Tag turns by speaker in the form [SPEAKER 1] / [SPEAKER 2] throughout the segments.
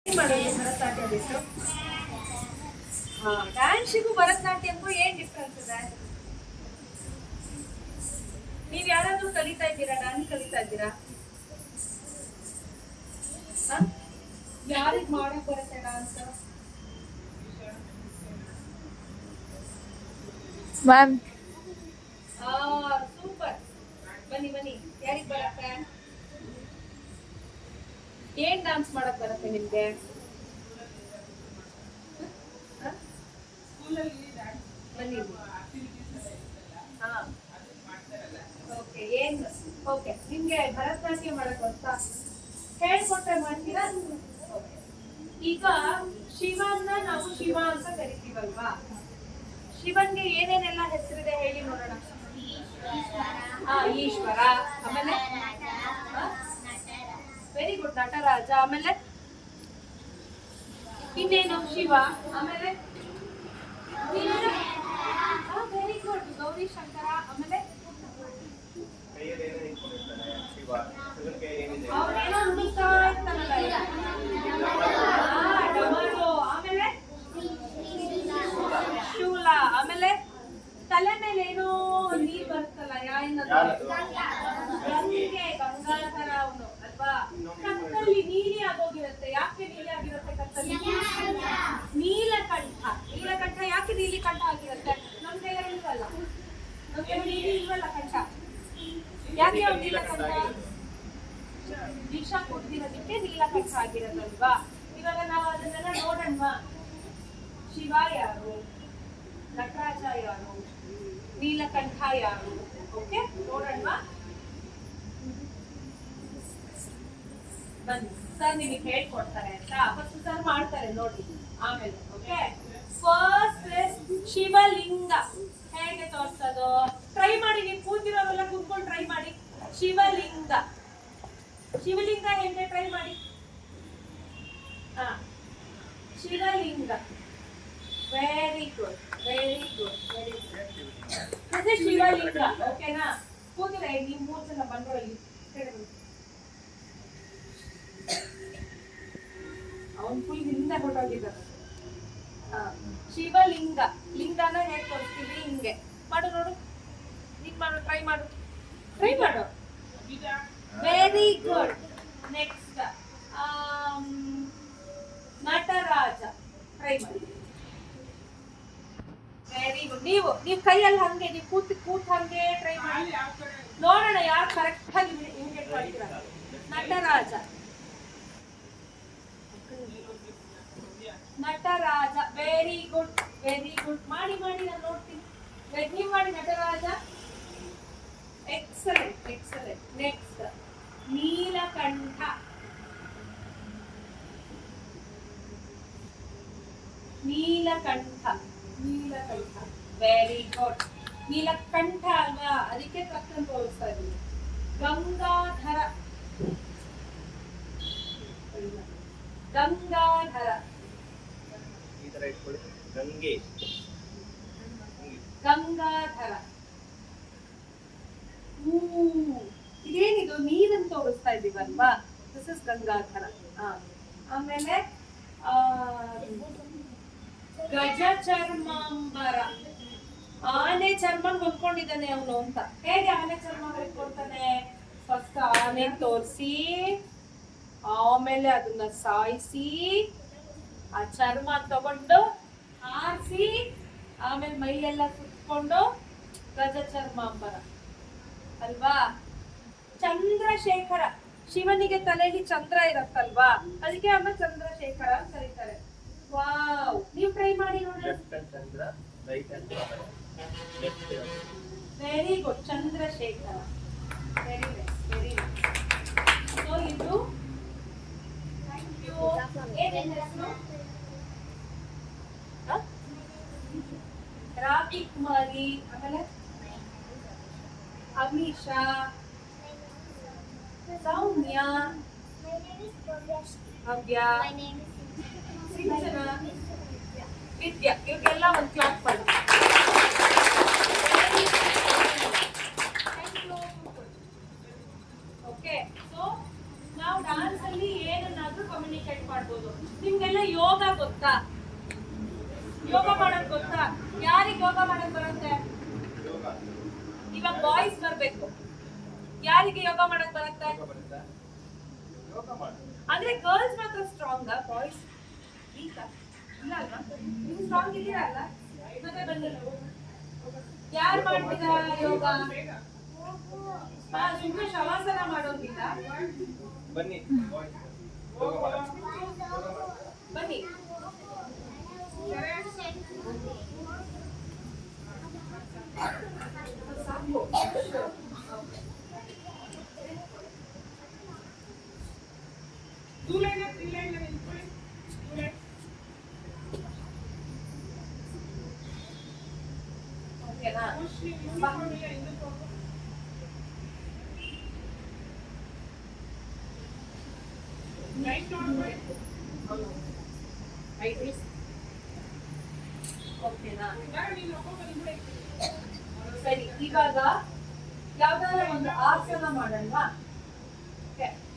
[SPEAKER 1] ಮಾಡೋದು ಭರತನಾಟ್ಯ ಬಿಟ್ಟು ಡ್ಯಾನ್ಸಿಗೂ ಭರತನಾಟ್ಯಕ್ಕೂ ಏನ್ ಡಿಫ್ರೆನ್ಸ್ ಇದೆ? ನೀವ್ ಯಾರಾದ್ರೂ ಕಲಿತಾ ಇದ್ದೀರಾ? ಡ್ಯಾನ್ಸ್ ಕಲಿತಾ ಇದ್ದೀರಾ? ಯಾರಿಗ್ ಮಾಡಕ್ ಬರುತ್ತೆ ಡ್ಯಾನ್ಸ್?
[SPEAKER 2] ಮ್ಯಾಮ್
[SPEAKER 1] ಸೂಪರ್, ಬನ್ನಿ ಬನ್ನಿ. ಯಾರಿಗ್ ಬರುತ್ತೆ? ಏನ್ ಡ್ಯಾನ್ಸ್ ಮಾಡಕ್ ಬರುತ್ತೆ ನಿಮ್ಗೆ? ಬನ್ನಿ. ಓಕೆ, ಏನ್ ಓಕೆ, ನಿಮ್ಗೆ ಭರತನಾಟ್ಯ ಮಾಡಕ್ ಗೊತ್ತಾ? ಹೇಳ್ಕೊಟ್ರೆ ಮಾಡ್ತೀರಾ? ಈಗ ಶಿವನ್ನ ನಾವು ಶಿವ ಅಂತ ಕರಿತೀವಲ್ವಾ? ಶಿವನ್ಗೆ ಏನೇನೆಲ್ಲ ಹೆಸರಿದೆ ಹೇಳಿ ನೋಡೋಣ. ಈಶ್ವರ, ಆಮೇಲೆ ವೆರಿ ಗುಡ್, ನಟರಾಜ, ಆಮೇಲೆ ಇನ್ನೇನು ಶಿವ, ಆಮೇಲೆ ವೆರಿ ಗುಡ್ ಗೌರಿ ಶಂಕರ, ಆಮೇಲೆ ಅವ್ರೇನೋ ನುಡಿಸ್ತಾ ಇರ್ತಾರಲ್ಲ, ಡಮರು, ಆಮೇಲೆ ಶೂಲ, ಆಮೇಲೆ ತಲೆ ಮೇಲೆ ಏನೋ ನೀರ್ ಬರುತ್ತಲ್ಲ, ಗಂಗೆ, ಗಂಗಾಧರ ಅವನು ಅಲ್ವಾ? ಕತ್ತಲ್ಲಿ ನೀಲಿ ಆಗೋಗಿರುತ್ತೆ. ಯಾಕೆ ನೀಲಿ ಆಗಿರುತ್ತೆ ಕತ್ತಲ್ಲಿ? ನೀಲಕಂಠ. ನೀಲಕಂಠ ಯಾಕೆ ನೀಲಿ ಕಂಠ ಆಗಿರುತ್ತೆ? ನಮ್ಗೆಲ್ಲ ಇಲ್ವಲ್ಲ, ನಮ್ಗೆ ನೀಲಿ ಇಲ್ವಲ್ಲ ಕಂಠ. ಯಾಕೆ ಅವ್ರು ನೀಲಕಂಠ? ವಿಷ ಕೊಡ್ತಿರೋದಕ್ಕೆ ನೀಲಕಂಠ ಆಗಿರೋದಲ್ವಾ? ಇವಾಗ ನಾವು ಅದನ್ನೆಲ್ಲ ನೋಡೋಣ. ಶಿವ ಯಾರು, ನಟರಾಜ ಯಾರು, ನೀಲಕಂಠ ಯಾರು? ಓಕೆ, ನೋಡೋಣ ಬನ್ನಿ. ಸರ್ ನಿಮಗೆ ಹೇಳ್ಕೊಡ್ತಾರೆ ಅಂತ ಫಸ್ಟ್ ಸರ್ ಮಾಡ್ತಾರೆ ನೋಡಿ, ಆಮೇಲೆ ಓಕೆ. ಫಸ್ಟ್ ಶಿವಲಿಂಗ ಹೇಗೆ ತೋರ್ಸೋದು? ಟ್ರೈ ಮಾಡಿ, ನೀವು ಕೂತಿರೋರೆಲ್ಲ ಕೂತ್ಕೊಂಡು ಟ್ರೈ ಮಾಡಿ. ಶಿವಲಿಂಗ, ಶಿವಲಿಂಗ ಹೇಗೆ ಟ್ರೈ ಮಾಡಿ. ಶಿವಲಿಂಗ, very good, very good, very good. ಅದೇ ಶಿವಲಿಂಗ, ಓಕೆನಾ? ಕೂತಿರ ನೀವು 3 ಜನ ಬಂದ್ರಲ್ಲಿ ಅವನ್ ಫುಲ್ ಹಿಂದೆ ಹೊರಟೋಗಿದ್ದಾರೆ. ಶಿವಲಿಂಗ, ಲಿಂಗನ ಹೇಗೆ ತೋರಿಸ್ತೀವಿ? ಹಿಂಗೆ ಮಾಡು ನೋಡು, ಹಿಂಗ್ ಮಾಡು, ಟ್ರೈ ಮಾಡು, ಟ್ರೈ ಮಾಡು. Very good. Next Nataraja, try ಮಾಡಿ. Very good. ನೀವು ಕೈಯಲ್ಲಿ ಹಂಗೆ ನೀವು ಕೂತ್ ಹಂಗೆ ಟ್ರೈ ಮಾಡಿ ನೋಡೋಣ ಯಾರು ಕರೆಕ್ಟ್ ಆಗಿ ಇಮಿಟೇಟ್ ಮಾಡ್ತೀರಾ. Nataraja, Nataraja, very good, very good. ಮಾಡಿ ಮಾಡಿ, ನಾನು ನೋಡ್ತೀನಿ. ನೀವು ಮಾಡಿ Nataraja. Excellent, excellent. Next Neelakantha, Neelakantha, Neelakantha, very good. Neelakantha ಅಲ್ವಾ, ಅದಕ್ಕೆ ತಕ್ಕಂತ ತೋರಿಸ್ತಾ ಇದ್ದೀನಿ. ಗಂಗಾಧರ, ಗಂಗಾಧರ, ಗಂಗಾಧರ. ಇದೇನಿದು? ನೀರನ್ನು ತೋರಿಸ್ತಾ ಇದೀವಲ್ವಾ? This is Gangadhara. ಆಮೇಲೆ ಗಜ ಚರ್ಮಾಂಬರ, ಆನೆ ಚರ್ಮ ಹೊಂದ್ಕೊಂಡಿದ್ದಾನೆ ಅವನು ಅಂತ. ಹೇಗೆ ಆನೆ ಚರ್ಮ ಹೊಂದ್ಕೊಳ್ತಾನೆ? ಫಸ್ಟ್ ಆನೆ ತೋರಿಸಿ, ಆಮೇಲೆ ಅದನ್ನ ಸಾಯಿಸಿ, ಆ ಚರ್ಮ ತಗೊಂಡು ಆರಿಸಿ, ಆಮೇಲೆ ಮೈಯೆಲ್ಲ ಸುತ್ಕೊಂಡು ಗಜ ಚರ್ಮಾಂಬರ ಅಲ್ವಾ? ಚಂದ್ರಶೇಖರ, ಶಿವನಿಗೆ ತಲೆಯಲ್ಲಿ ಚಂದ್ರ ಇರತ್ತಲ್ವಾ, ಅದಕ್ಕೆ ಆಮೇಲೆ ಚಂದ್ರಶೇಖರ ಅಂತ ಕರೀತಾರೆ. ವಾವ್, ನೀವು ಟ್ರೈ ಮಾಡಿ ನೋಡಿ. Very good, Chandrashekhar, very nice, very nice. So ಇದು ರಾಕಿ ಕುಮಾರಿ, ಆಮೇಲೆ ಅಮೀಷಾ, ಸೌಮ್ಯ, ಭವ್ಯ, ಸಿಂಚನ, ವಿದ್ಯಾ. ಇವ್ರಿಗೆಲ್ಲ ಒಂದು ಕ್ಲಾಸ್ ಮಾಡಿ. ಓಕೆ, ಸೊ ನಾವು ಡಾನ್ಸ್ ಅಲ್ಲಿ ಏನನ್ನಾದ್ರೂ ಕಮ್ಯುನಿಕೇಟ್ ಕಮ್ಯುನಿಕೇಟ್ ಮಾಡ್ಬೋದು. ನಿಮ್ಗೆಲ್ಲ ಯೋಗ ಗೊತ್ತಾ? ಯೋಗ ಮಾಡೋದ್ ಗೊತ್ತಾ? ಯಾರಿಗೆ ಯೋಗ ಮಾಡೋದ್ ಬರುತ್ತೆ? ಇವಾಗ ಬಾಯ್ಸ್ ಬರ್ಬೇಕು. ಯಾರಿಗೆ ಯೋಗ ಮಾಡಕ್ ಬರುತ್ತೆ? ಅಂದ್ರೆ ಗರ್ಲ್ಸ್ ಮಾತ್ರ ಸ್ಟ್ರಾಂಗ್, ಬಾಯ್ಸ್ ವೀಕ್ ಇಲ್ಲ ಅಲ್ವಾ? ನೀವು ಸ್ಟ್ರಾಂಗ್ ಇದ್ದೀರಾ ಅಲ್ಲ? ಮತ್ತೆ ಬನ್ನಿ, ಯಾರು ಮಾಡ್ತೀರಾ ಯೋಗ? ಸುಮ್ಮನೆ ಶವಾಸನ ಮಾಡೋದಿಲ್ಲ. ಬನ್ನಿ ಬನ್ನಿ. ಸಾಕು. ಓಕೆನಾ? ಓಕೆನಾ? ಸರಿ, ಇವಾಗ ಯಾವ್ದಾದ್ರು ಒಂದು ಆಸನ ಮಾಡಲ್ವಾ?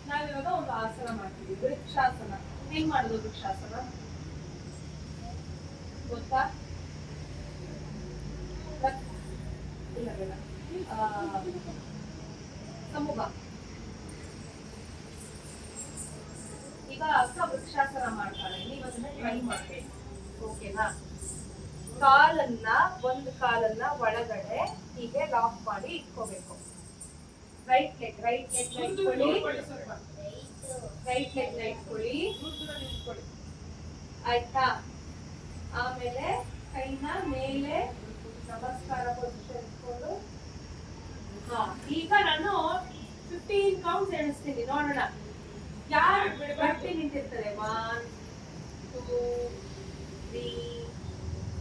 [SPEAKER 1] ನಾವಿವಾಗ ಒಂದು ಆಸನ ಮಾಡ್ತೀವಿ, ವೃಕ್ಷಾಸನ. ಹೆಂಗ್ ಮಾಡೋದು ವೃಕ್ಷಾಸನ ಗೊತ್ತಾ? ಇಲ್ಲ ಬೇಡ, ಸಮೂಹ. ಈಗ ಅಕ್ಕ ವೃಕ್ಷಾಸನ ಮಾಡ್ತಾಳೆ, ನೀವು ಅದನ್ನ ಟ್ರೈ ಮಾಡ್ಬೇಕು. ಓಕೆನಾ? ಒಂದು ಕಾಲನ್ನ ಒಳಗಡೆ ಹೀಗೆ ಲಾಕ್ ಮಾಡಿ ಇಟ್ಕೋಬೇಕು. ರೈಟ್ ಲೆಗ್ ಇಟ್ಕೊಳ್ಳಿ. ರೈಟ್ ಲೆಗ್ ಇಟ್ಕೊಳ್ಳಿ, ಆಯ್ತಾ? ಆಮೇಲೆ ಕೈನ ಮೇಲೆ ನಮಸ್ಕಾರ ಪೊಸಿಷನ್ ಇಟ್ಕೊಂಡು. ಈಗ ನಾನು 15 ಕೌಂಟ್ಸ್ ಎಣಿಸ್ತೀನಿ, ನೋಡೋಣ ಯಾರು ಗಟ್ಟಿ ನಿಂತಿರ್ತಾರೆ. 1 2 3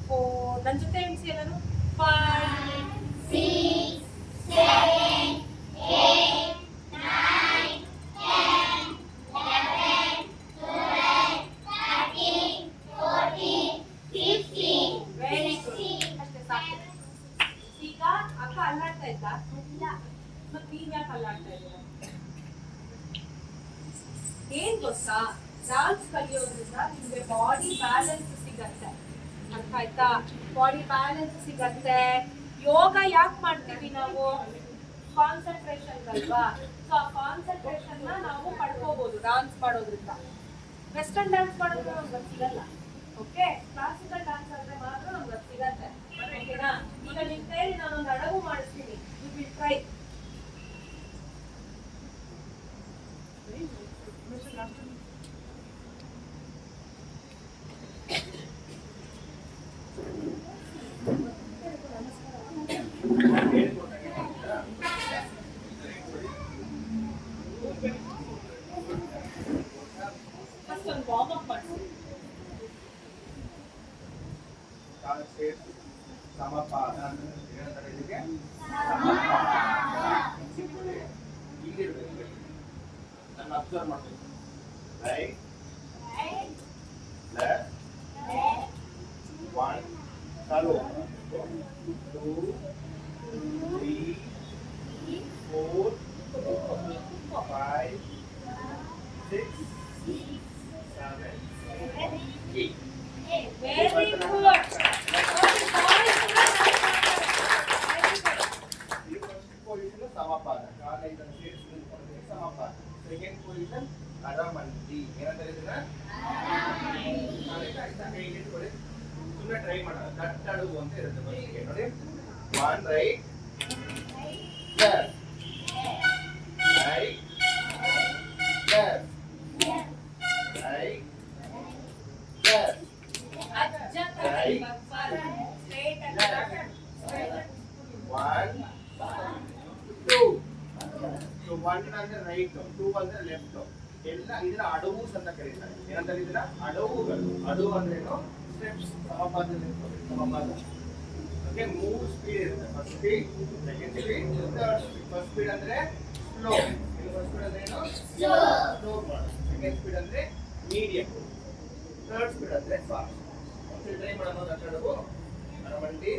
[SPEAKER 1] 4. ನನ್ನ ಜೊತೆ ಎಣಿಸಿ ಎಲ್ಲರೂ. 5 6 7 8 9 10 11 12 13 14 15. Very good. ಅಷ್ಟೇ ಸಾಕು. ಈಗ ಅಕ್ಕ ಅಲ್ಲಾಡ್ತಾ ಇದ್ದ? ಮತ್ತೆ ನೀವ್ ಯಾಕೆ ಅಲ್ಲಾಡ್ತಾ ಇದ್ದೀರಾ? ಏನ್ ಗೊತ್ತಾ, ಡಾನ್ಸ್ ಕಲಿಯೋದ್ರಿಂದ ನಿಮ್ಗೆ ಬಾಡಿ ಬ್ಯಾಲೆನ್ಸ್ ಸಿಗತ್ತೆ. ಅರ್ಥ ಆಯ್ತಾ? ಬಾಡಿ ಬ್ಯಾಲೆನ್ಸ್ ಸಿಗತ್ತೆ. ಯೋಗ ಯಾಕೆ ಮಾಡ್ತೀವಿ ನಾವು? ಕಾನ್ಸಂಟ್ರೇಷನ್ ಅಲ್ವಾ? ಸೊ ಆ ಕಾನ್ಸಂಟ್ರೇಷನ್ ನಾವು ಪಡ್ಕೋಬಹುದು ಡಾನ್ಸ್ ಮಾಡೋದ್ರಿಂದ. ವೆಸ್ಟರ್ನ್ ಡಾನ್ಸ್ ಮಾಡೋದ್ರಿಂದ ನಮ್ಗೆ ಸಿಗಲ್ಲ. ಓಕೆ, ಕ್ಲಾಸಿಕಲ್ ಡಾನ್ಸ್ ಅಂದ್ರೆ ಮಾತ್ರ ನಮ್ಗೆ ಸಿಗತ್ತೆ. ಓಕೆನಾ? ಈಗ ನಿಮ್ ಕೈಯಲ್ಲಿ ನಾನೊಂದು ಅಡಗು ಮಾಡಿಸ್ತೀನಿ, ಯು ವಿಲ್ ಟ್ರೈ. ಫಸ್ಟ್ ಒಂದು ವಾರ್ಮ್ ಅಪ್ ಮಾಡಿಸಿ.
[SPEAKER 2] ಸಮಪಾದ ಇದಕ್ಕೆ ಇಲ್ಲಿರ್ಬೇಕು. ನನ್ನ ಅಬ್ಸರ್ವ್ ಮಾಡಬೇಕು. ರೈಟ್ ಲೆಫ್ಟ್ 1 ಚಾಲು 2 3 4 5 6 7 8.
[SPEAKER 1] Very good.
[SPEAKER 2] ಸಮಪಾದ ಕಾಲ ಇದನ್ನು ಸೇರಿಸಿಕೊಳ್ಳುವುದಕ್ಕೆ ಸಮಪಾದ. Second position ಅರಮಂಡಿ. ಏನಂತಾರೆ ಇದನ್ನ? ಕೈ ಇಟ್ಕೊಳ್ಳಿ, ಸುಮ್ಮನೆ ಟ್ರೈ ಮಾಡೋಣ. ತಟ್ಟಡುವು ಅಂತ ಇರುತ್ತೆ ಫಸ್ಟ್ಗೆ ನೋಡಿ. 1 right left right left right left
[SPEAKER 1] ಅಜ್ಜ ಕೈ ಬಪ್ಪರ್ ಸ್ಟ್ರೈಟ್ ಅಲ್ಲ.
[SPEAKER 2] 1 2. ಸೊ 1 ಅಂದ್ರೆ ರೈಟ್, 2 ಅಂದ್ರೆ ಲೆಫ್ಟ್. ಎಲ್ಲ ಇದನ್ನ ಅಡವುಸ್ ಅಂತ ಕರೀತಾರೆ. ಏನಂತಾರೆ ಇದನ್ನ? ಅಡವುಗಳು. ಅಡವು ಅಂದ್ರೆ ಏನು? ಸ್ಟೆಪ್ಸ್. ಸಮಪಾದದಲ್ಲಿ ಸಮಪಾದ. ಓಕೆ, 3 ಸ್ಪೀಡ್ ಇರುತ್ತೆ. First speed, second speed, third speed. First speed ಅಂದ್ರೆ ಸ್ಲೋ. ಫಸ್ಟ್ ಸ್ಪೀಡ್ ಅಂದ್ರೆ ಏನು? ಸ್ಲೋ ಮಾಡು. ಸೆಕೆಂಡ್ ಸ್ಪೀಡ್ ಅಂದ್ರೆ ಮೀಡಿಯಂ. ಥರ್ಡ್ ಸ್ಪೀಡ್ ಅಂದ್ರೆ ಫಾಸ್ಟ್. ಮತ್ತೆ ಟ್ರೈ ಮಾಡೋಣ. ಅಡವು ಅರಮಂಡಿ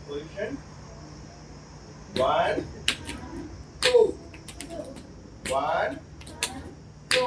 [SPEAKER 2] ಪೊಸಿಷನ್ 1 2 1 2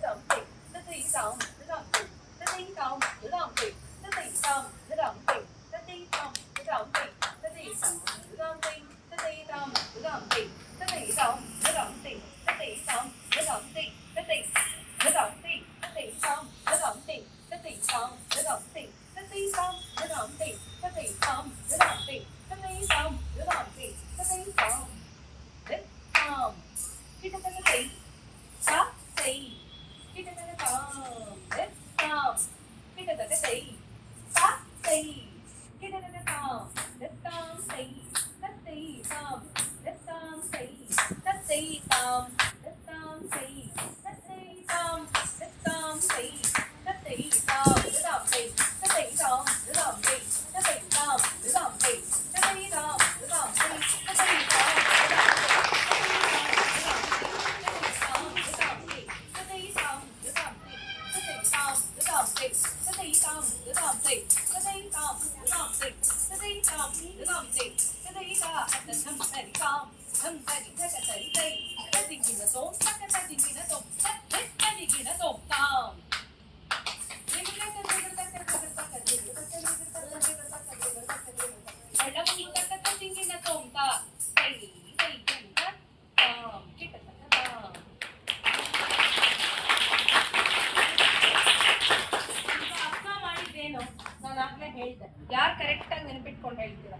[SPEAKER 1] ಯಾರು ಕರೆಕ್ಟ್ ಆಗಿ ನೆನಪಿಟ್ಕೊಂಡು ಹೇಳ್ತೀರಾ?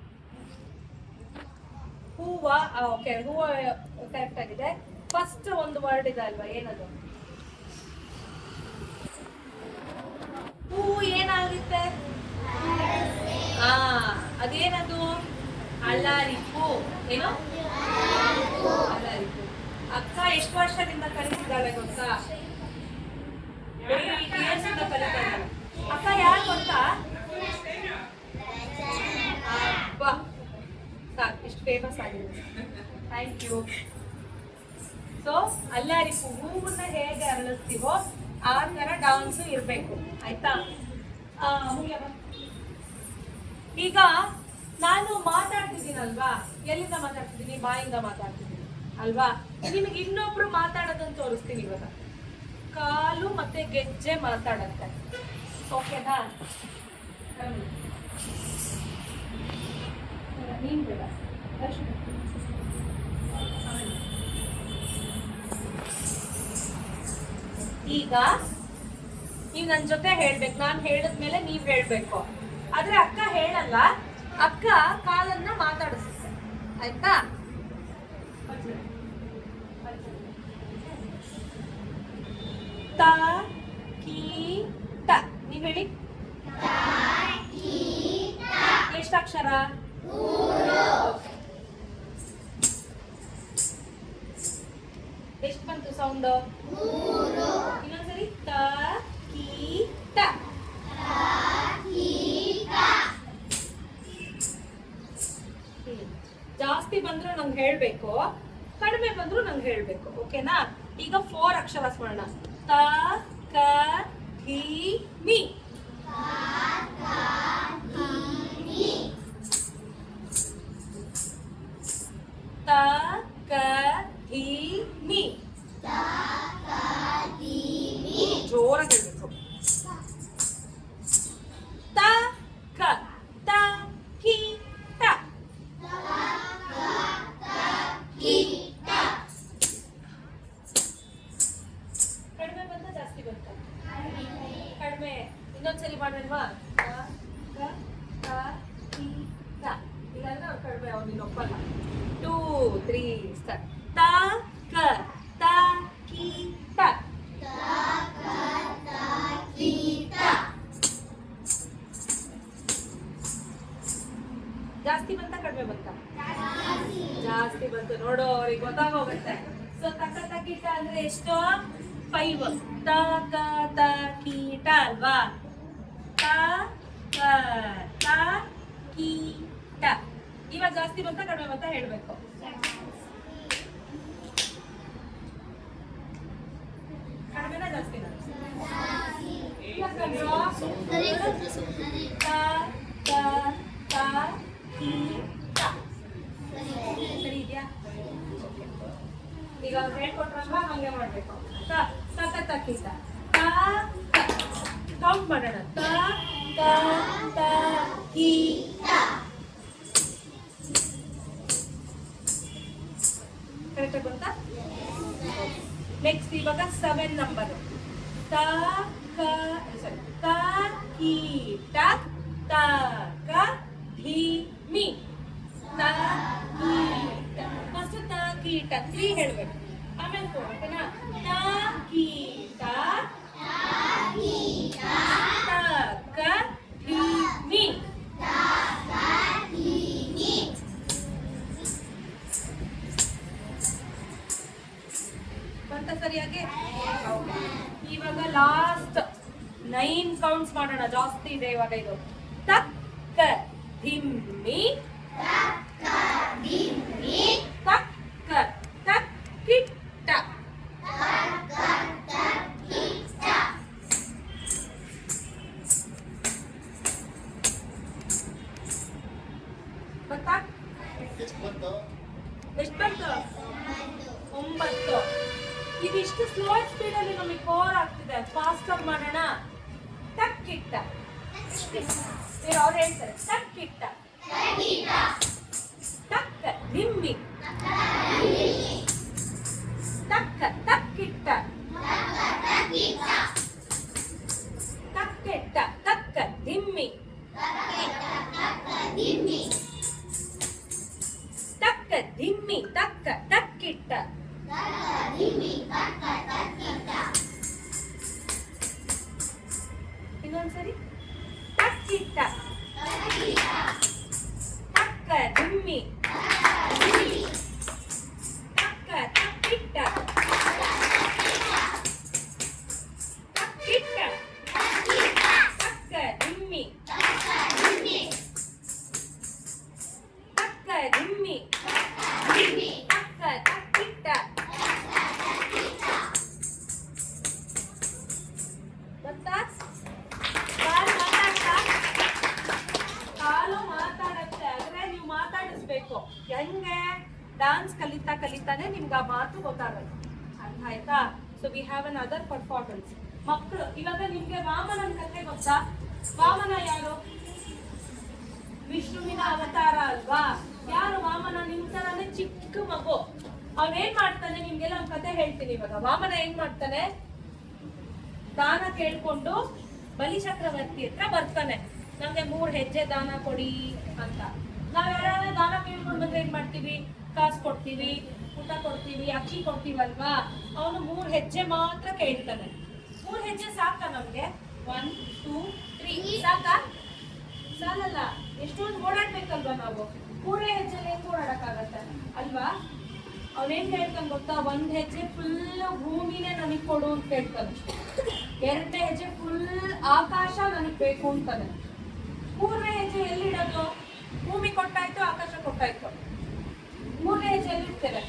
[SPEAKER 1] ಹೂವ. ಓಕೆ, ಹೂವ ಕರೆಕ್ಟ್ ಆಗಿದೆ. ಫಸ್ಟ್ ಒಂದು ವರ್ಡ್ ಇದೆ ಅಲ್ವಾ, ಏನದು? ಹೂವು ಏನಾಗುತ್ತೆ? ಅದೇನದು? ಅಲ್ಲಾರಿಪು. ಏನು? ಅಲ್ಲಾರಿಪು. ಅಕ್ಕ ಎಷ್ಟು ವರ್ಷದಿಂದ ಕಲಿತಿದ್ದಾಳೆ ಗೊತ್ತಾ? 8 years ಇಂದ ಕಲಿತಿದ್ದಾಳೆ. ಅಕ್ಕ ಯಾರು ಗೊತ್ತಾ? ಸಾಕು, ಇಷ್ಟು ಫೇಮಸ್ ಆಗಿದೆ. Thank you. ಸೊ ಅಲ್ಲಾರಿಪು, ಹೂವನ್ನ ಹೇಗೆ ಅರಳಿಸ್ತೀವೋ ಆ ತರ ಡಾನ್ಸು ಇರಬೇಕು, ಆಯ್ತಾ? ಈಗ ನಾನು ಮಾತಾಡ್ತಿದ್ದೀನಲ್ವಾ, ಎಲ್ಲಿಂದ ಮಾತಾಡ್ತಿದ್ದೀನಿ? ಬಾಯಿಂದ ಮಾತಾಡ್ತಿದ್ದೀನಿ ಅಲ್ವಾ? ನಿಮಗೆ ಇನ್ನೊಬ್ರು ಮಾತಾಡೋದನ್ನು ತೋರಿಸ್ತೀನಿ ಇವಾಗ. ಕಾಲು ಮತ್ತೆ ಗೆಜ್ಜೆ ಮಾತಾಡತ್ತೆ, ಓಕೆನಾ? ನೀನ್ ಬೇಡ. ಈಗ ನೀವು ನನ್ನ ಜೊತೆ ಹೇಳ್ಬೇಕು, ನಾನು ಹೇಳಿದ್ಮೇಲೆ ನೀವ್ ಹೇಳ್ಬೇಕು. ಆದ್ರೆ ಅಕ್ಕ ಹೇಳಲ್ಲ, ಅಕ್ಕ ಕಾಲನ್ನ ಮಾತಾಡಿಸುತ್ತೆ, ಆಯ್ತಾ? ತ ಕೀ ಟ. ನೀವ್ ಹೇಳಿ. ಎಷ್ಟು ಅಕ್ಷರ? ಎಷ್ಟು ಬಂತು ಸೌಂಡ್? ಇನ್ನೊಂದ್ಸರಿ. ತ ಕೀ ಟ. ಜಾಸ್ತಿ ಬಂದ್ರು ನಂಗೆ ಹೇಳ್ಬೇಕು, ಕಡಿಮೆ ಬಂದ್ರು ನಂಗೆ ಹೇಳ್ಬೇಕು, ಓಕೆನಾ? ಈಗ 4 ಅಕ್ಷರ ಸ್ಮರಣ. ತ ಕ ಧಿ ಮಿ. ತ ಕ ಧಿ ಮಿ. ಜೋರಾಗಿ ಹೇಳ್ಬೇಕು. ತ ಕ ತ ಕಿ ಟ. ಕಡಿಮೆ ಬಂತ ಜಾಸ್ತಿ ಬಂತ? ಕಡಿಮೆ. ಇನ್ನೊಂದ್ಸರಿ ಮಾಡೋಣವಾ? ಇಲ್ಲಾಂದ್ರೆ ಅವ್ರು ಕಡಿಮೆ, ಅವ್ರು ನೀನು ಒಪ್ಪಲ್ಲ. 2 3 ಸ್ಟಾರ್ಟ್. ತ ಕ ತ ಕಿ ಟ. ಜಾಸ್ತಿ ಬಂತ ಕಡಿಮೆ ಬಂತ? ಜಾಸ್ತಿ ಬಂತು. ನೋಡು, ಅವ್ರಿಗೆ ಗೊತ್ತಾಗೋಗುತ್ತೆ. ಸೊ ತಕ್ಕ ತಕೀಟ ಅಂದ್ರೆ ಎಷ್ಟು? 5. ತ ಕ ತ ಕೀಟ ಅಲ್ವಾ? ತ ಕ ತ ಕೀಟ. ಇವಾಗ ಜಾಸ್ತಿ ಬಂತ ಕಡಿಮೆ ಬಂತ ಹೇಳ್ಬೇಕು. ಕಡಿಮೆನಾ ಜಾಸ್ತಿನಾ? ಸರಿ ಇದೆಯಾ? ಈಗ ಹೇಳ್ಕೊಟ್ರಲ್ವಾ, ಹಂಗೆ ಮಾಡ್ಬೇಕು. ತ ಕೀಟ. ಕೌಂಟ್ ಮಾಡೋಣ. ತ ಕ ತ ಕಿ ಟ. ಕರೆಕ್ಟಾಗಿ ಬಂತಾ? ನೆಕ್ಸ್ಟ್ ಇವಾಗ 7 ನಂಬರ್. ತ ಕ sorry ತ ಕೀಟ ತ ಕ ಧೀಮಿ ತ ಕೀಟ ಫಸ್ಟ್ ತ ಕೀಟ 3 ಹೇಳ್ಬೇಕು ಆಮೇಲೆ 4 ಓಕೆನಾ ತ ಕೀಟ ತ ಕ ಧೀಮಿ ಬಂತ ಸರಿಯಾಗಿ ಇವಾಗ ಲಾಸ್ಟ್ 9 ಕೌಂಟ್ಸ್ ಮಾಡೋಣ ಜಾಸ್ತಿ ಇದೆ ಇವಾಗ ಇದು ತಕ್ಕ ಧಿಮ್ಮಿ ತಕ್ಕ ತಕ್ಕಿಟ್ಟ ಗೊತ್ತಾ ಎಷ್ಟು ಬಂತು 9 ಇದಿಷ್ಟು ಸ್ಲೋ ಸ್ಪೀಡ್ ಅಲ್ಲಿ ನಮಗೆ ಬೋರ್ ಆಗ್ತಿದೆ ಫಾಸ್ಟರ್ ಮಾಡೋಣ ತಕ್ಕಿಟ್ಟ ಅವ್ರು ಹೇಳ್ತಾರೆ ತಕ್ಕಿಟ್ಟ ತಕ್ಕ ಧಿಮ್ಮಿ ತಕ್ಕ ತಕ್ಕಿಟ್ಟ ತಕ್ಕೆಟ್ಟ ತಕ್ಕ ಧಿಮ್ಮಿ ತಕ್ಕ ಧಿಮ್ಮಿ ತಕ್ಕ ತಕ್ಕಿಟ್ಟ ಇನ್ನೊಂದ್ಸರಿ ತಕ್ಕಿಟ್ಟ ತಕ್ಕ ಧಿಮ್ಮಿ ತಕ್ಕ ತಕ್ಕಿಟ್ಟ ತಕ್ಕಿಟ್ಟ ತಕ್ಕ ಧಿಮ್ಮಿ ತಕ್ಕ ಧಿಮ್ಮಿ ತಕ್ಕ ತಕ್ಕಿಟ್ಟ ಗೊತ್ತಾ ಕಾಲು ಮಾತಾಡತ್ತೆ ಆದ್ರೆ ನೀವು ಮಾತಾಡಿಸ್ಬೇಕು ಹೆಂಗೆ ಡಾನ್ಸ್ ಕಲಿತಾ ಕಲಿತಾನೆ ನಿಮ್ಗೆ ಆ ಮಾತು ಗೊತ್ತಾಗಲ್ಲ ಅರ್ಥ ಆಯ್ತಾ so we have an other performance ಮಕ್ಕಳು ಇವಾಗ ನಿಮ್ಗೆ ವಾಮನನ ಕಥೆ ಗೊತ್ತಾ ವಾಮನ ಯಾರು ವಿಷ್ಣುವಿನ ಅವತಾರ ಅಲ್ವಾ ಯಾರು ವಾಮನ ನಿಮ್ ತರಾನೇ ಚಿಕ್ಕ ಮಗು ಅವನೇನ್ ಮಾಡ್ತಾನೆ ನಿಮ್ಗೆಲ್ಲ ಒಂದ್ ಕತೆ ಹೇಳ್ತೀನಿ ಇವಾಗ ವಾಮನ ಏನ್ ಮಾಡ್ತಾನೆ ದಾನ ಕೇಳ್ಕೊಂಡು ಬಲಿ ಚಕ್ರವರ್ತಿ ಹತ್ರ ಬರ್ತಾನೆ ನಮ್ಗೆ 3 ಹೆಜ್ಜೆ ದಾನ ಕೊಡಿ ಅಂತ ನಾವ್ ಯಾರಾದ್ರೂ ದಾನ ಕೇಳ್ಕೊಂಡು ಬಂದ್ರೆ ಏನ್ ಮಾಡ್ತೀವಿ ಕಾಸು ಕೊಡ್ತೀವಿ ಊಟ ಕೊಡ್ತೀವಿ ಅಕ್ಕಿ ಕೊಡ್ತೀವಲ್ವಾ ಅವನು 3 ಹೆಜ್ಜೆ ಮಾತ್ರ ಕೇಳ್ತಾನೆ 3 ಹೆಜ್ಜೆ ಸಾಕ ನಮ್ಗೆ 1 2 3 ಸಾಕ ಸಾಲಲ್ಲ ಎಷ್ಟೊಂದು ಓಡಾಡ್ಬೇಕಲ್ವಾ ನಾವು 3 ಹೆಜ್ಜೆಲಿ ಹೆಂಗ್ ಓಡಾಡಕ್ಕಾಗತ್ತೆ ಅಲ್ವಾ ಅವನೇನ್ ಹೇಳ್ತಾನೆ ಗೊತ್ತಾ 1 ಹೆಜ್ಜೆ ಫುಲ್ ಭೂಮಿನೇ ನನಗ್ ಕೊಡು ಅಂತ ಹೇಳ್ತಾನೆ 2ನೇ ಹೆಜ್ಜೆ ಫುಲ್ ಆಕಾಶ ನನಗ್ ಬೇಕು ಅಂತಾನೆ 3ನೇ ಹೆಜ್ಜೆ ಎಲ್ಲಿಡೋದು ಭೂಮಿ ಕೊಟ್ಟಾಯ್ತು ಆಕಾಶ ಕೊಟ್ಟಾಯ್ತು 3ನೇ ಹೆಜ್ಜೆ ಎಲ್ಲಿಡ್ತೇವೆ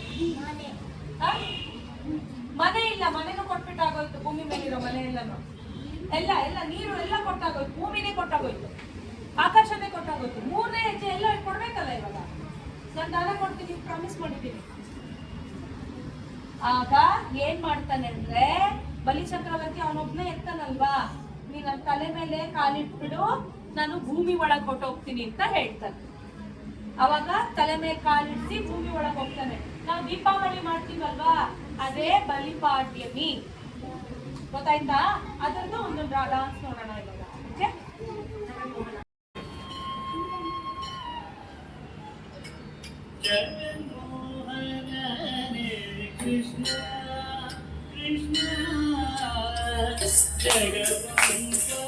[SPEAKER 1] ಮನೆ ಇಲ್ಲ ಮನೆನೂ ಕೊಟ್ಬಿಟ್ಟಾಗೋಯ್ತು ಭೂಮಿ ಮೇಲಿರೋ ಮನೆ ಎಲ್ಲಾನು ಎಲ್ಲ ನೀರು ಎಲ್ಲ ಕೊಟ್ಟಾಗೋಯ್ತು ಭೂಮಿನೇ ಕೊಟ್ಟಾಗೋಯ್ತು ಆಕಾಶನೇ ಕೊಟ್ಟಾಗೋಯ್ತು 3ನೇ ಹೆಜ್ಜೆ ಎಲ್ಲ ಕೊಡ್ಬೇಕಲ್ಲ ಇವಾಗ ನಾನು ದಾನ ಕೊಡ್ತೀನಿ ಪ್ರಾಮಿಸ್ ಮಾಡಿದ್ದೀನಿ ಆಗ ಏನ್ ಮಾಡ್ತಾನೆ ಅಂದ್ರೆ ಬಲಿ ಚಕ್ರವರ್ತಿ ಅವನೊಬ್ನೇ ಎತ್ತಾನಲ್ವಾ ನೀನ್ ನನ್ನ ತಲೆ ಮೇಲೆ ಕಾಲಿಟ್ಬಿಡು ನಾನು ಭೂಮಿ ಒಳಗ್ ಹೊಟ್ಟೋಗ್ತೀನಿ ಅಂತ ಹೇಳ್ತಾನೆ ಅವಾಗ ತಲೆ ಮೇಲೆ ಕಾಲಿಡ್ಸಿ ಭೂಮಿ ಒಳಗ್ ಹೋಗ್ತಾನೆ ನಾವು ದೀಪಾವಳಿ ಮಾಡ್ತೀವಲ್ವಾ ಅದೇ ಬಲಿಪಾಡ್ಯಮಿ ಗೊತ್ತಾಯ್ತಾ ಅದರದ್ದು ಒಂದೊಂದು ಡಾನ್ಸ್ ನೋಡೋಣ ಇವಾಗ ಓಕೆ
[SPEAKER 3] Krishna, Krishna, Jagavanta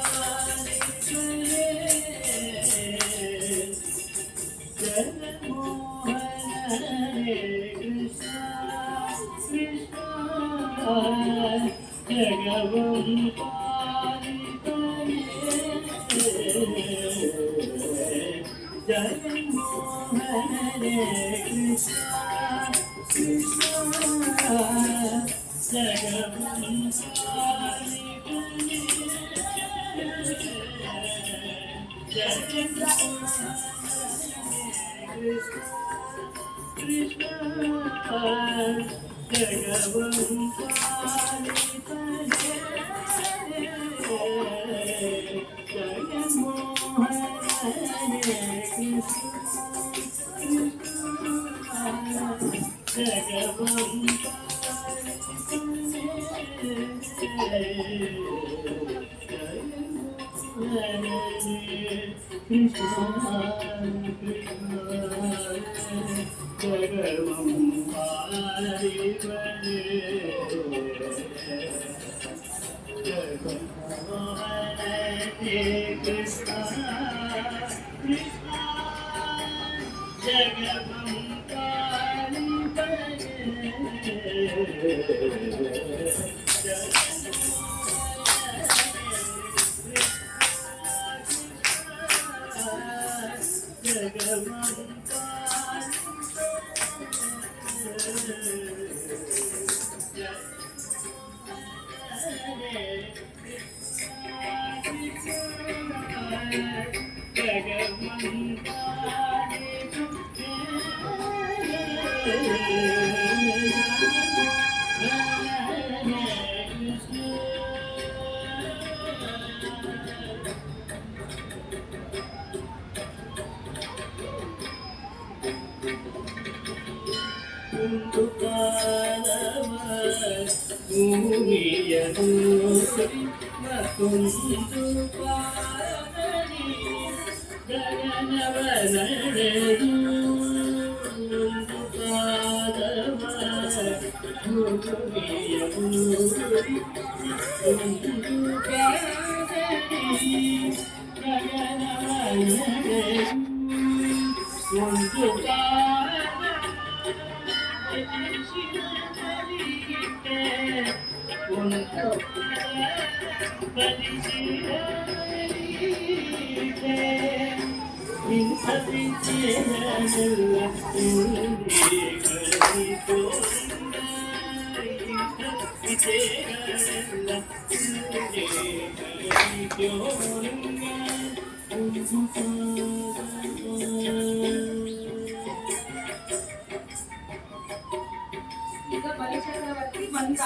[SPEAKER 1] ಈಗ ಬಲಿಚಕ್ರವರ್ತಿ ಬಂದ.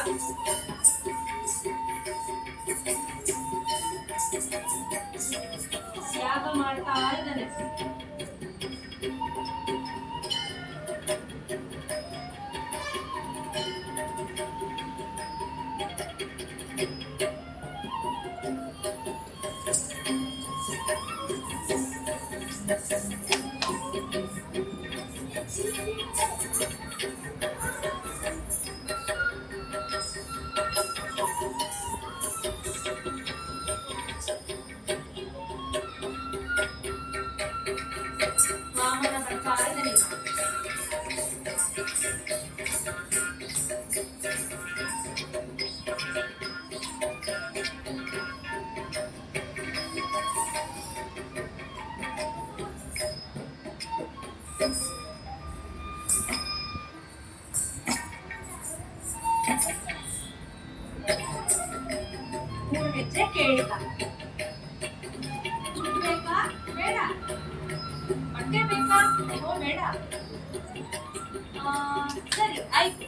[SPEAKER 1] ಯಾಗ ಮಾಡ್ತಾ ಇದ್ದಾನೆ. ವಾಮನ ಬರ್ತಾ ಇದ್ದಾನೆ. ಮೂರು ಹೆಜ್ಜೆ ಕೇಳಿದ. ದುಡ್ಡು ಬೇಕಾ? ಬೇಡ. ಬಟ್ಟೆ ಬೇಕಾ? ಓ ಬೇಡ. ಸರಿ ಆಯ್ತು.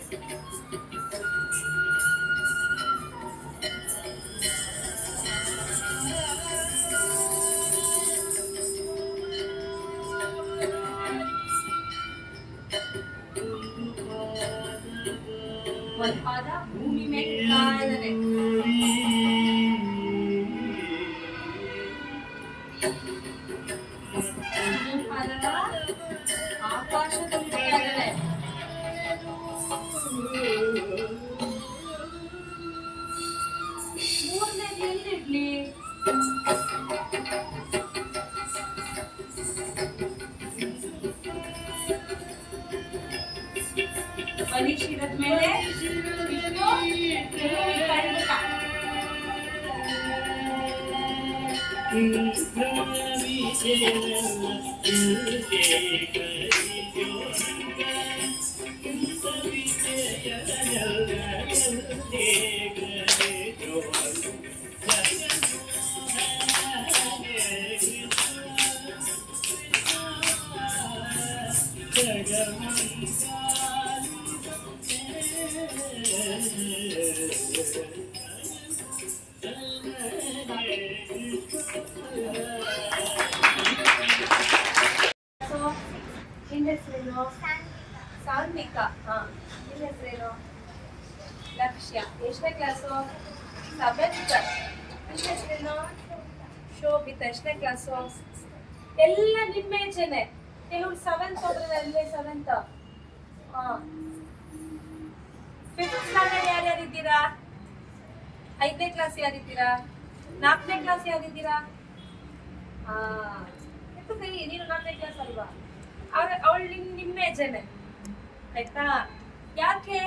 [SPEAKER 1] ಒಂದ್ ಪಾದ ಭೂಮಿ ಮೇಲೆ ಇದ್ದಾನೆ. ಇನ್ನೊಂದ್ ಪಾದ ಆಕಾಶದಲ್ಲಿ ಇದ್ದಾನೆ. ಮೂರನೇದು ಎಲ್ಲಿಡ್ಲಿ? ಬಲಿ ಶಿರದ ಮೇಲೆ ಇಟ್ಟು ಕಣ್ಮುಖ. ನಿನ್ನ ಹೆಸರೇನು? ಸಾನ್ವಿಕಾ. ಹಾ, ನಿನ್ನ ಹೆಸರೇನು? ಲಕ್ಷ್ಯ. ಎಷ್ಟನೇ ಕ್ಲಾಸು? ಸೆವೆಂತ್ ಶೋಭಿತ ಎಷ್ಟನೇ ಕ್ಲಾಸು ಎಲ್ಲ ನಿಮ್ಮ ಏಜನೆ ಕೆಲವ್ರು ಸೆವೆಂತ್ ಹೋದ್ರೆ ಅಲ್ಲೇ ಸೆವೆಂತ್ ಫಿಫ್ತ್ ಸ್ಟ್ಯಾಂಡರ್ಡ್ ಯಾರ್ಯಾರಿದ್ದೀರಾ 5ನೇ ಕ್ಲಾಸ್ ಯಾರಿದ್ದೀರಾ 4ನೇ ಕ್ಲಾಸ್ ಯಾರಿದ್ದೀರಾ ಎತ್ತು ಕೈ ನೀನು 4ನೇ ಕ್ಲಾಸ್ ಅಲ್ವಾ ಅವಳು ನಿಮ್ಮ ಏಜನೆ ಆಯ್ತಾ ಯಾಕೆ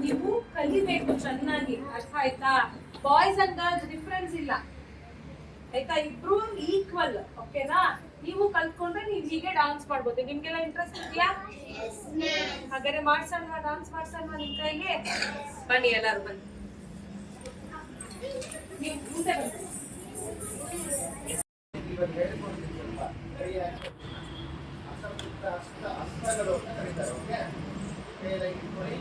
[SPEAKER 1] ನೀವು ಕಲಿಬೇಕು ಚೆನ್ನಾಗಿ ಅರ್ಥ ಆಯ್ತಾ ಬಾಯ್ಸ್ ಅಂಡ್ ಗರ್ಲ್ಸ್ ಡಿಫ್ರೆನ್ಸ್ ಇಲ್ಲ ಆಯ್ತಾ ಇಬ್ರು ಈಕ್ವಲ್ ಓಕೆನಾ ನೀವು ಕಲ್ತ್ಕೊಂಡ್ರೆ ನೀವು ಹೀಗೆ ಡಾನ್ಸ್ ಮಾಡ್ಬೋದು ನಿಮ್ಗೆಲ್ಲ ಇಂಟ್ರೆಸ್ಟ್ ಇದೆಯಾ ಹಾಗಾದ್ರೆ ಮಾಡ್ಸೋಣ ಡಾನ್ಸ್ ಮಾಡ್ಸೋಣ ನಿಮ್ ಕೈಗೆ ಬನ್ನಿ ಎಲ್ಲರೂ ಬನ್ನಿ ನೀವು ಮುಂದೆ ಬನ್ನಿ
[SPEAKER 2] ಇವಾಗ ಹೇಳ್ಕೊಡ್ತೀನಿ ಸ್ವಲ್ಪ ಕೈ ಹಾಕಿ ಅಸಂಯುಕ್ತ ಹಸ್ತಗಳು ಅಂತ ಕರೀತಾರೆ ಓಕೆ ಕೈಯಲ್ಲಿ ಇಟ್ಕೊಳ್ಳಿ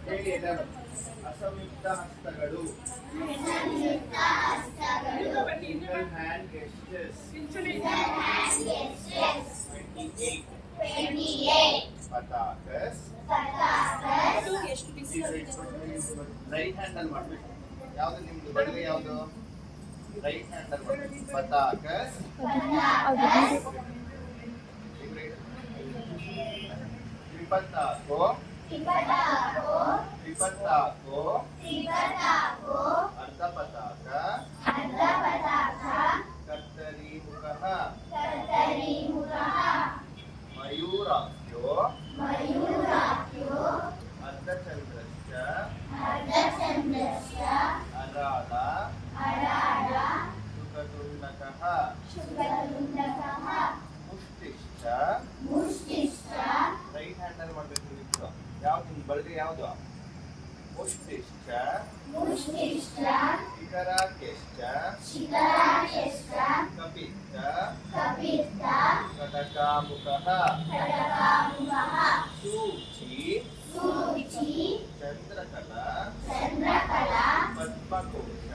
[SPEAKER 2] ಹೇಳಿ ಎಲ್ಲರೂ ಅಸಂಯುಕ್ತ ಹಸ್ತಗಳು single hand gestures 28 ಪತಾಕಸ್ ರೈಟ್ ಹ್ಯಾಂಡ್ ಅಲ್ಲಿ ಮಾಡ್ಬೇಕು ಯಾವ್ದು ನಿಮ್ದು ಬಡಗೆ ಯಾವ್ದು ರೈಟ್ ಹ್ಯಾಂಡ್ ಅಲ್ಲಿ ಮಾಡ್ಬೇಕು ಪತಾಕಸ್ ತ್ರಿಪತಾಕೋ ಅರ್ಧ ಪತಾಕ ಕರ್ತರಿ ಮುಖಃ ಮಯೂರಾಖ್ಯೋ ಅರ್ಧಚಂದ್ರಶ್ಚ ಅರಾಳ ಶುಕತುಂಡಕಃ ಮುಷ್ಟಿಶ್ಚ ರೈಟ್ ಹ್ಯಾಂಡ್ ಅಲ್ಲಿ ಮಾಡ್ಬೇಕು ನೀವು ಯಾವ್ದು ನಿಮ್ ಬಳಿಗೆ ಯಾವ್ದು ಮುಷ್ಟಿಶ್ಚ ಶಿಖರಾಖ್ಯಶ್ಚ ಕಪಿತ್ತ ಕಟಕಾಮುಖಃ ಶೂಚಿ ಚಂದ್ರಕಲಾ ಪದ್ಮಕೋಶ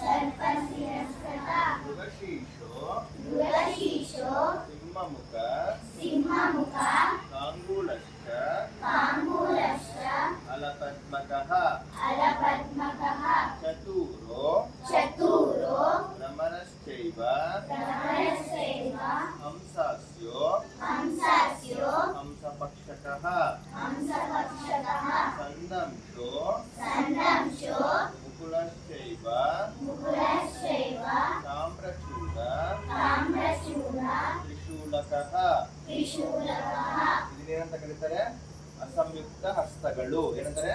[SPEAKER 2] ಸರ್ಪಶಿರಸ್ತತ ಮೃಗಶೀಶೋ ಸಿಂಹಮುಖ ಕಾಂಗೂಲಶ್ಚ ಅಲಪದ್ಮಕಃ ಚತುರೋ ಭ್ರಮರಶ್ಚೈವ ಹಂಸಾಸ್ಯೋ ಹಂಸಪಕ್ಷಕಃ ಸಂದಂಶೋ ಮುಕುಲಶ್ಚೈವ ತಾಮ್ರಚೂಡ ತ್ರಿಶೂಲಕಃ ಇದನ್ನೇನಂತ ಕರೀತಾರೆ ಅಸಂಯುಕ್ತ ಹಸ್ತಗಳು ಏನಂತಾರೆ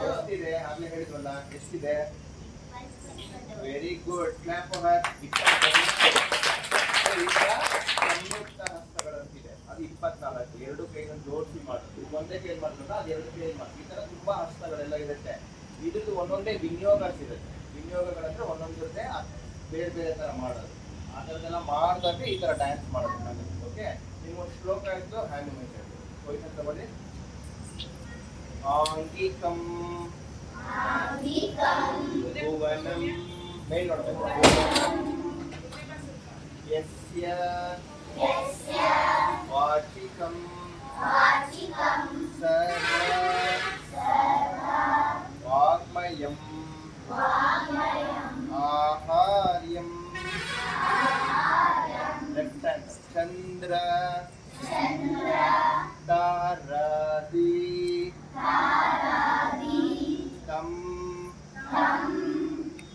[SPEAKER 2] ಎಷ್ಟಿದೆ ಆಗ್ಲೇ ಹೇಳಿದ್ವಲ್ಲ ಎಷ್ಟಿದೆ ವೆರಿ ಗುಡ್ ಕ್ಲಾಪ್ ಫಾರ್ ಸಂಯುಕ್ತ ಹಸ್ತಗಳಂತಿದೆ ಅದು 24 ಎರಡು ಕೈಗಳನ್ನು ಜೋಡಿಸಿ ಮಾಡೋದು ಒಂದೇ ಕೈ ಮಾಡೋದು ಅದು ಎರಡು ಕೈ ಮಾಡೋದು ಈ ತರ ತುಂಬಾ ಹಸ್ತಗಳೆಲ್ಲ ಇರುತ್ತೆ ಇದ್ರದ್ದು ಒಂದೊಂದೇ ವಿನಿಯೋಗಗಳಿರುತ್ತೆ ವಿನಿಯೋಗಗಳಂದ್ರೆ ಒಂದೊಂದ್ ಜೊತೆ ಬೇರೆ ಬೇರೆ ತರ ಮಾಡೋದು ಆ ಥರದ್ದೆಲ್ಲ ಮಾಡಿದಾಗ ಈ ತರ ಡ್ಯಾನ್ಸ್ ಮಾಡೋದು ಓಕೆ ನಿಮ್ಗೊಂದು ಶ್ಲೋಕ ಇತ್ತು ಹ್ಯಾಂಡ್ ಮೂವ್ಮೆಂಟ್ ಪೊಸಿಷನ್ ತಗೊಳ್ಳಿ ಆಂಗಿಕಂ ಭುವನಂ ಮೇಲ್ ನೋಡ್ಬೇಕು ಯಸ್ಯ ವಾಚಿಕಂ ಸರ್ವ ವಾಗ್ಮಯಂ ಆಹಾರ್ಯಂ ಲೆಫ್ಟ್ ಹ್ಯಾಂಡ್ ಚಂದ್ರ ತಾರಾದಿ ತಂ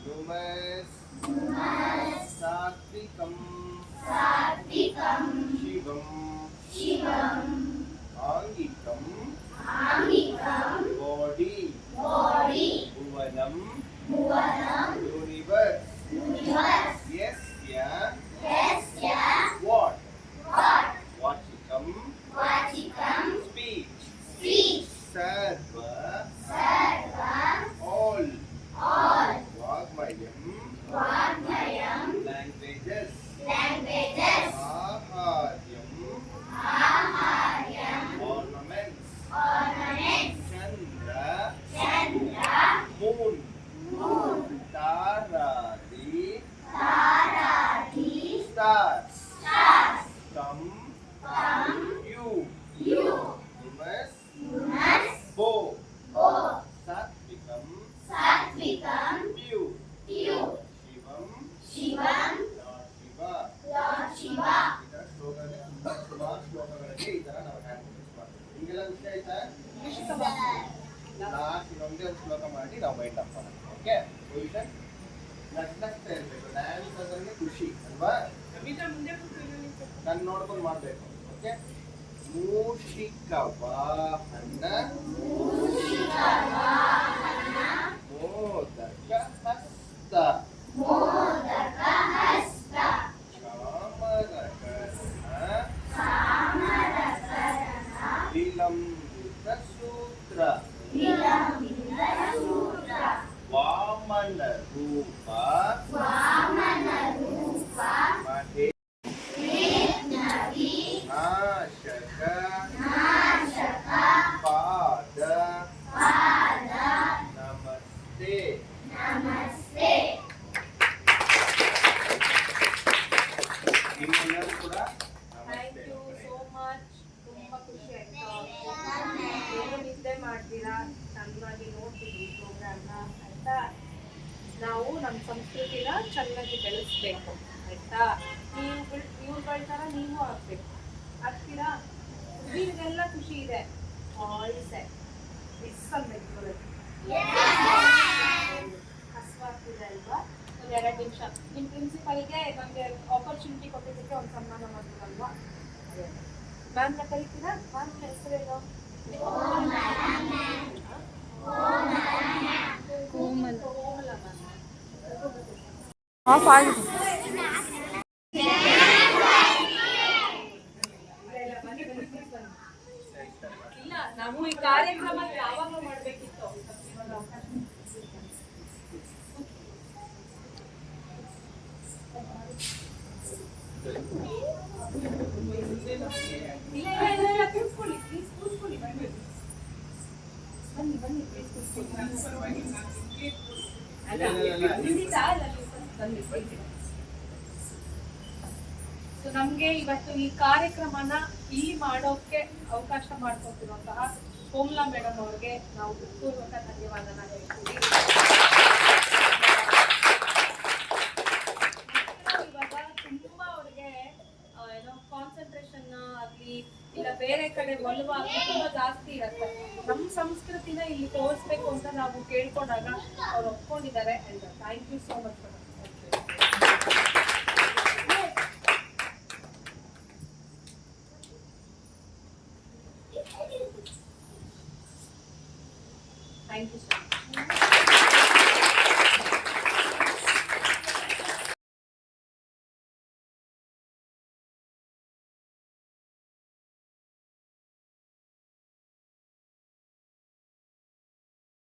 [SPEAKER 2] ನುಮಸ್ ಸಾತ್ವಿಕಂ ಶಿವಂ ಆಂಗಿಕಂ ಬಾಡಿ ಭುವನಂ ಯೂನಿವರ್ಸ್ ಯಸ್ಯ ವಾಟ್ ವಾಚಿಕಂ ಲಾಸ್ಟ್ ಇನ್ನೊಂದೇ ಒಂದು ಶ್ಲೋಕ ಮಾಡಿ ನಾವು ಮೈಂಡ್ ಅಪ್ ಮಾಡೋಣ. ಓಕೆ ಪೊಸಿಷನ್ ನಗ್ನಗ್ತಾ ಇರಬೇಕು. ಡ್ಯಾನ್ಸ್ ಅಂದ್ರೆ ಖುಷಿ ಅಲ್ವಾ? ನಾನು ನೋಡ್ಕೊಂಡು ಮಾಡಬೇಕು. ಓಕೆ ಮೂಷಿಕ ವಾಹನ ಮೋದಕ ಹಸ್ತ ಚಾಮರಕರ್ಣ ವಿಲಂಬಿತ ಸೂತ್ರ ವಾಮನ ರೂಪ ಮಹೇ ನಾಶಕ ಪಾದ ನಮಸ್ತೆ. ನಿಮ್ಮೆಲ್ಲರೂ ಕೂಡ
[SPEAKER 1] ಥ್ಯಾಂಕ್ ಯು ಸೋ ಮಚ್. ತುಂಬಾ ಖುಷಿ ಆಯ್ತು. ಏನು ನಿದ್ದೆ ಮಾಡ್ತೀರಾ, ಚೆನ್ನಾಗಿ ನೋಡ್ತೀವಿ ಪ್ರೋಗ್ರಾಮ್ನ ಆಯ್ತಾ. ನಾವು ನಮ್ಮ ಸಂಸ್ಕೃತಿನ ಚೆನ್ನಾಗಿ ಬೆಳೆಸ್ಬೇಕು ಆಯ್ತಾ. ಇವ್ರುಗಳ ಥರ ನೀವು ಆಗ್ಬೇಕು. ಆಗ್ತೀರಾ? ನಿಮಗೆಲ್ಲ ಖುಷಿ ಇದೆ. ವಾಯ್ಸ್ ಇಸ್ಕೊಳ್ಬೇಕು. ಹಸುವಾಗ್ತಿದೆ ಅಲ್ವಾ? ಒಂದು 2 ನಿಮಿಷ ನಿಮ್ಮ ಪ್ರಿನ್ಸಿಪಲ್ಗೆ ನಮಗೆ ಆಪರ್ಚುನಿಟಿ ಕೊಟ್ಟಿದ್ದಕ್ಕೆ ಒಂದು ಸನ್ಮಾನ ಮಾಡ್ತೀರಲ್ವಾ? ಮ್ಯಾಮ್ನ ಕರಿತೀರಾ? ಮ್ಯಾಮ್ ಹೆಸರೇನು? ಕೋಮಲ ಮ್ಯಾಮ್.
[SPEAKER 4] ಆಫ್ ಆಗಿದೆ.
[SPEAKER 1] ಇಲ್ಲ, ನಾವು ಈ ಕಾರ್ಯಕ್ರಮ ಯಾವಾಗಲೂ ಮಾಡಬೇಕಿತ್ತು. ಇಲ್ಲ ಕೂತ್ಕೊಳ್ಳಿ, ಪ್ಲೀಸ್ ಕೂತ್ಕೊಳ್ಳಿ. ಬನ್ನಿ ಪ್ಲೀಸ್ ಕೂತ್ಕೊಳ್ಳಿ. ಸೊ ನಮ್ಗೆ ಇವತ್ತು ಈ ಕಾರ್ಯಕ್ರಮನ ಇಲ್ಲಿ ಮಾಡೋಕೆ ಅವಕಾಶ ಮಾಡ್ಕೊತಿರುವಂತಹ ಕೋಮಲಾ ಮೇಡಮ್ ಅವ್ರಿಗೆ ನಾವು ಪೂರ್ವಕ ಧನ್ಯವಾದನ ಹೇಳ್ತೀವಿ. ಇವಾಗ ತುಂಬಾ ಅವ್ರಿಗೆ ಏನೋ ಕಾನ್ಸಂಟ್ರೇಷನ್ ಆಗ್ಲಿ ಇಲ್ಲ ಬೇರೆ ಕಡೆ ಒಲವು ಆಗ್ಲಿ ತುಂಬಾ ಜಾಸ್ತಿ ಇರತ್ತೆ. ನಮ್ಮ ಸಂಸ್ಕೃತಿನ ಇಲ್ಲಿ ತೋರಿಸ್ಬೇಕು ಅಂತ ನಾವು ಕೇಳ್ಕೊಂಡಾಗ ಅವ್ರು ಒಪ್ಕೊಂಡಿದ್ದಾರೆ. Thank you so much madam. Thank you so much.